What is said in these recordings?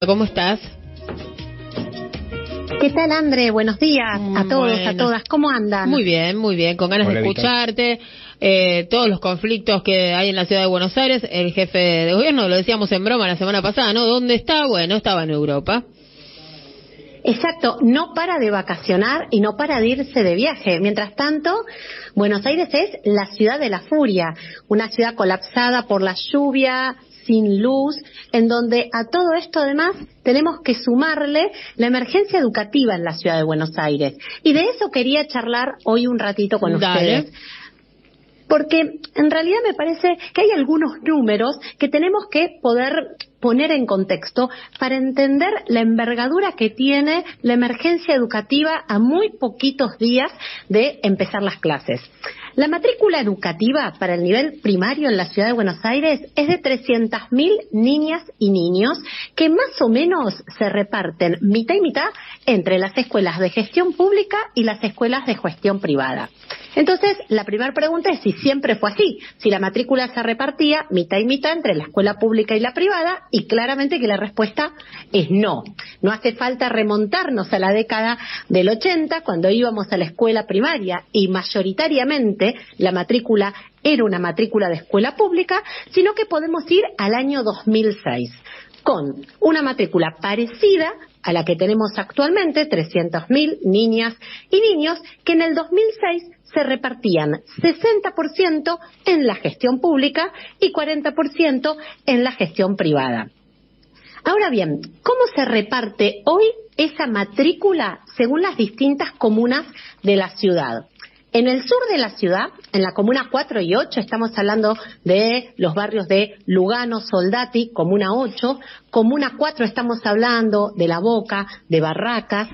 ¿Cómo estás? ¿Qué tal, André? Buenos días a todos, Bueno. a todas. ¿Cómo andan? Muy bien, con ganas Hola, de escucharte. Todos los conflictos que hay en la ciudad de Buenos Aires, el jefe de gobierno, lo decíamos en broma la semana pasada, ¿no? ¿Dónde está? Bueno, estaba en Europa. Exacto, no para de vacacionar y no para de irse de viaje. Mientras tanto, Buenos Aires es la ciudad de la furia, una ciudad colapsada por la lluvia, sin luz, en donde a todo esto además tenemos que sumarle la emergencia educativa en la ciudad de Buenos Aires. Y de eso quería charlar hoy un ratito con ustedes. Porque en realidad me parece que hay algunos números que tenemos que poder poner en contexto para entender la envergadura que tiene la emergencia educativa a muy poquitos días de empezar las clases. La matrícula educativa para el nivel primario en la ciudad de Buenos Aires es de 300.000 niñas y niños que más o menos se reparten mitad y mitad entre las escuelas de gestión pública y las escuelas de gestión privada. Entonces, la primera pregunta es si siempre fue así, si la matrícula se repartía mitad y mitad entre la escuela pública y la privada, y claramente que la respuesta es no. No hace falta remontarnos a la década del 80, cuando íbamos a la escuela primaria y mayoritariamente la matrícula era una matrícula de escuela pública, sino que podemos ir al año 2006, con una matrícula parecida a la que tenemos actualmente, 300.000 niñas y niños, que en el 2006 se repartían 60% en la gestión pública y 40% en la gestión privada. Ahora bien, ¿cómo se reparte hoy esa matrícula según las distintas comunas de la ciudad? En el sur de la ciudad, en la comuna 4 y 8, estamos hablando de los barrios de Lugano, Soldati, comuna 8, comuna 4 estamos hablando de La Boca, de Barracas.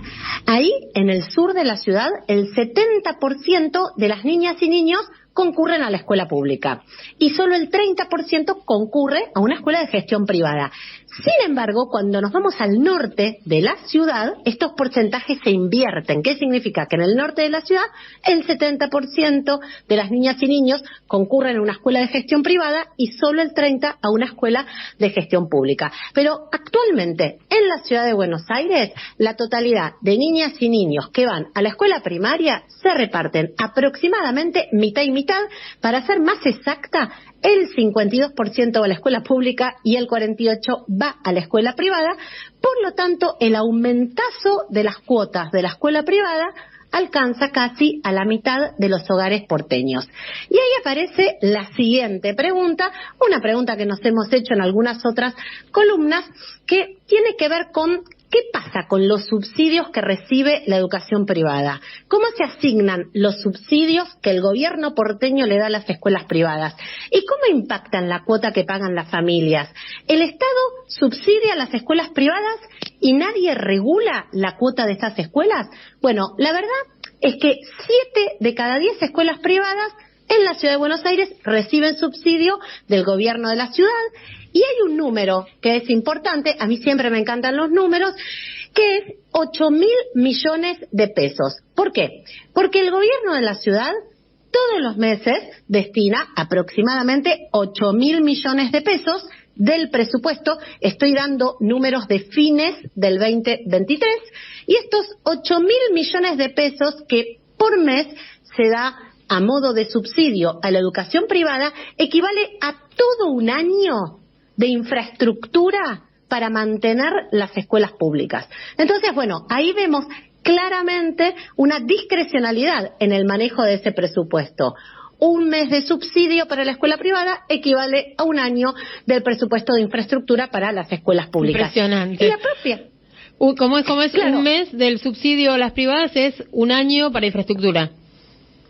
Ahí, en el sur de la ciudad, el 70% de las niñas y niños concurren a la escuela pública y solo el 30% concurre a una escuela de gestión privada. Sin embargo, cuando nos vamos al norte de la ciudad, estos porcentajes se invierten. ¿Qué significa? Que en el norte de la ciudad, el 70% de las niñas y niños concurren a una escuela de gestión privada y solo el 30% a una escuela de gestión pública. Pero actualmente, en la ciudad de Buenos Aires, la totalidad de niñas y niños que van a la escuela primaria se reparten aproximadamente mitad y mitad. Para ser más exacta, el 52% va a la escuela pública y el 48% va a la escuela privada. Por lo tanto, el aumentazo de las cuotas de la escuela privada alcanza casi a la mitad de los hogares porteños. Y ahí aparece la siguiente pregunta, una pregunta que nos hemos hecho en algunas otras columnas, que tiene que ver con ¿qué pasa con los subsidios que recibe la educación privada? ¿Cómo se asignan los subsidios que el gobierno porteño le da a las escuelas privadas? ¿Y cómo impactan la cuota que pagan las familias? ¿El Estado subsidia a las escuelas privadas y nadie regula la cuota de estas escuelas? Bueno, la verdad es que 7 de cada 10 escuelas privadas en la ciudad de Buenos Aires reciben subsidio del gobierno de la ciudad. Y hay un número que es importante, a mí siempre me encantan los números, que es 8.000 millones de pesos. ¿Por qué? Porque el gobierno de la ciudad todos los meses destina aproximadamente 8.000 millones de pesos del presupuesto. Estoy dando números de fines del 2023 y estos 8.000 millones de pesos que por mes se da a modo de subsidio a la educación privada equivale a todo un año de infraestructura para mantener las escuelas públicas. Entonces, bueno, ahí vemos claramente una discrecionalidad en el manejo de ese presupuesto. Un mes de subsidio para la escuela privada equivale a un año del presupuesto de infraestructura para las escuelas públicas. Impresionante. Y la propia... ¿Cómo es? Claro. Un mes del subsidio a las privadas es un año para infraestructura.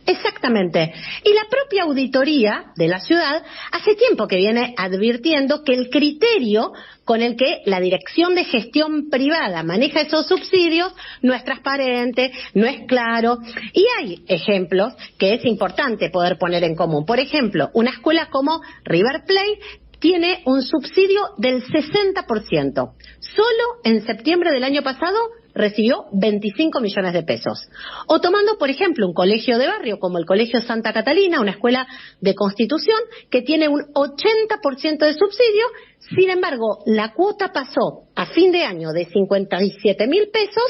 Exactamente. Y la propia auditoría de la ciudad hace tiempo que viene advirtiendo que el criterio con el que la Dirección de Gestión Privada maneja esos subsidios no es transparente, no es claro. Y hay ejemplos que es importante poder poner en común. Por ejemplo, una escuela como River Plate tiene un subsidio del 60%. Solo en septiembre del año pasado recibió 25 millones de pesos. O tomando, por ejemplo, un colegio de barrio como el Colegio Santa Catalina, una escuela de Constitución que tiene un 80% de subsidio. Sin embargo, la cuota pasó a fin de año de 57.000 pesos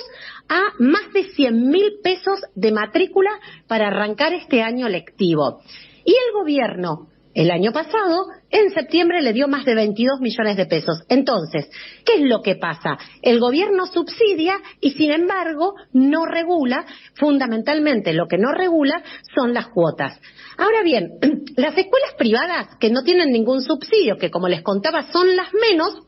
a más de 100.000 pesos de matrícula para arrancar este año lectivo. Y el gobierno, el año pasado, en septiembre le dio más de 22 millones de pesos. Entonces, ¿qué es lo que pasa? El gobierno subsidia y, sin embargo, no regula. Fundamentalmente, lo que no regula son las cuotas. Ahora bien, las escuelas privadas que no tienen ningún subsidio, que como les contaba son las menos,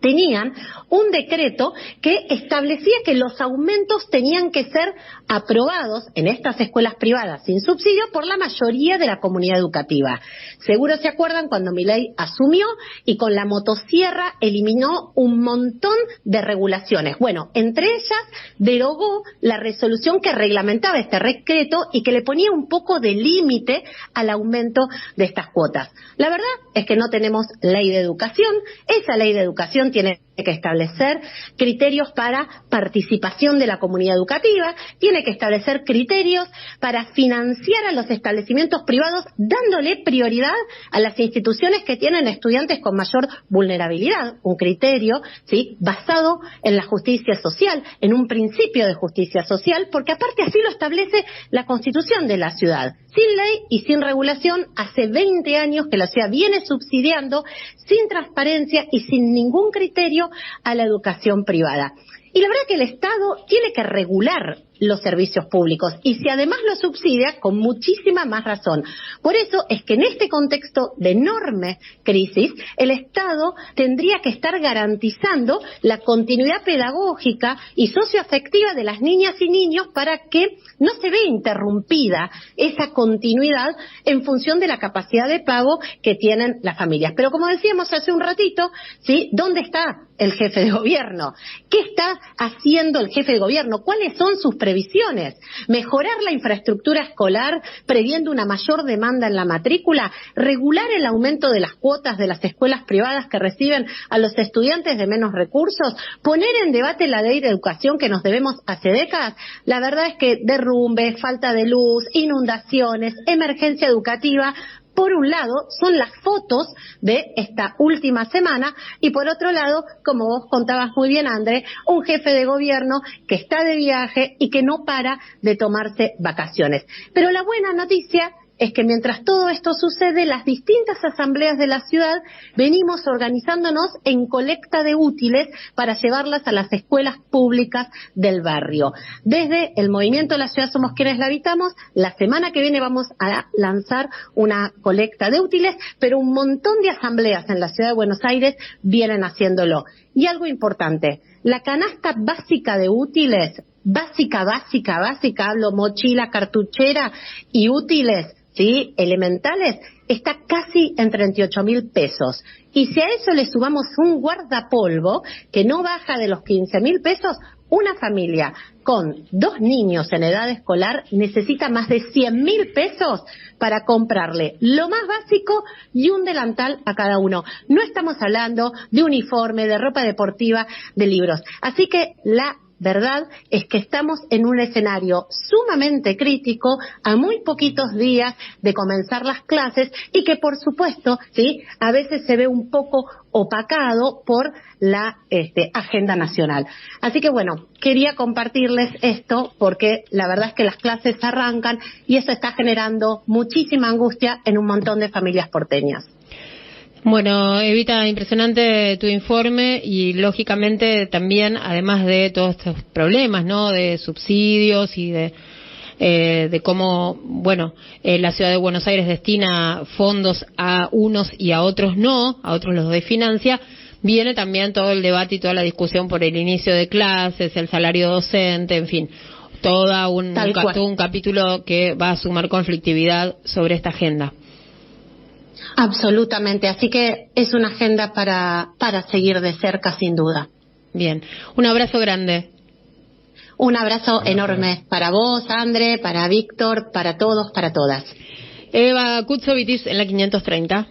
tenían un decreto que establecía que los aumentos tenían que ser aprobados en estas escuelas privadas sin subsidio por la mayoría de la comunidad educativa. Seguro se acuerdan cuando Milei asumió y con la motosierra eliminó un montón de regulaciones. Bueno, entre ellas derogó la resolución que reglamentaba este decreto y que le ponía un poco de límite al aumento de estas cuotas. La verdad es que no tenemos ley de educación. Esa ley de educación tiene que establecer criterios para participación de la comunidad educativa, tiene que establecer criterios para financiar a los establecimientos privados, dándole prioridad a las instituciones que tienen estudiantes con mayor vulnerabilidad, un criterio, ¿sí?, basado en la justicia social, en un principio de justicia social, porque aparte así lo establece la Constitución de la ciudad. Sin ley y sin regulación, hace 20 años que la ciudad viene subsidiando sin transparencia y sin ningún criterio a la educación privada. Y la verdad que el Estado tiene que regular los servicios públicos y si además lo subsidia, con muchísima más razón. Por eso es que en este contexto de enorme crisis, el Estado tendría que estar garantizando la continuidad pedagógica y socioafectiva de las niñas y niños para que no se vea interrumpida esa continuidad en función de la capacidad de pago que tienen las familias. Pero como decíamos hace un ratito, ¿sí?, ¿dónde está el jefe de gobierno? ¿Qué está haciendo el jefe de gobierno? ¿Cuáles son sus previsiones? ¿Mejorar la infraestructura escolar previendo una mayor demanda en la matrícula? ¿Regular el aumento de las cuotas de las escuelas privadas que reciben a los estudiantes de menos recursos? ¿Poner en debate la ley de educación que nos debemos hace décadas? La verdad es que derrumbes, falta de luz, inundaciones, emergencia educativa, por un lado, son las fotos de esta última semana y por otro lado, como vos contabas muy bien, André, un jefe de gobierno que está de viaje y que no para de tomarse vacaciones. Pero la buena noticia es que mientras todo esto sucede, las distintas asambleas de la ciudad venimos organizándonos en colecta de útiles para llevarlas a las escuelas públicas del barrio. Desde el movimiento La Ciudad Somos Quienes la Habitamos, la semana que viene vamos a lanzar una colecta de útiles, pero un montón de asambleas en la ciudad de Buenos Aires vienen haciéndolo. Y algo importante, la canasta básica de útiles, básica, hablo mochila, cartuchera y útiles, ¿sí?, elementales, está casi en 38.000 pesos. Y si a eso le sumamos un guardapolvo que no baja de los 15.000 pesos, una familia con 2 niños en edad escolar necesita más de 100.000 pesos para comprarle lo más básico y un delantal a cada uno. No estamos hablando de uniforme, de ropa deportiva, de libros. Así que la verdad es que estamos en un escenario sumamente crítico a muy poquitos días de comenzar las clases y que por supuesto, sí, a veces se ve un poco opacado por la agenda nacional. Así que bueno, quería compartirles esto porque la verdad es que las clases arrancan y eso está generando muchísima angustia en un montón de familias porteñas. Bueno, Evita, impresionante tu informe y lógicamente también, además de todos estos problemas, ¿no?, de subsidios y de cómo, bueno, la ciudad de Buenos Aires destina fondos a unos y a otros no, a otros los desfinancia, viene también todo el debate y toda la discusión por el inicio de clases, el salario docente, en fin, todo un capítulo que va a sumar conflictividad sobre esta agenda. Absolutamente, así que es una agenda para seguir de cerca, sin duda. Bien, un abrazo grande. Un abrazo enorme para vos, André, para Víctor, para todos, para todas. Eva Kutsovitis en la 530.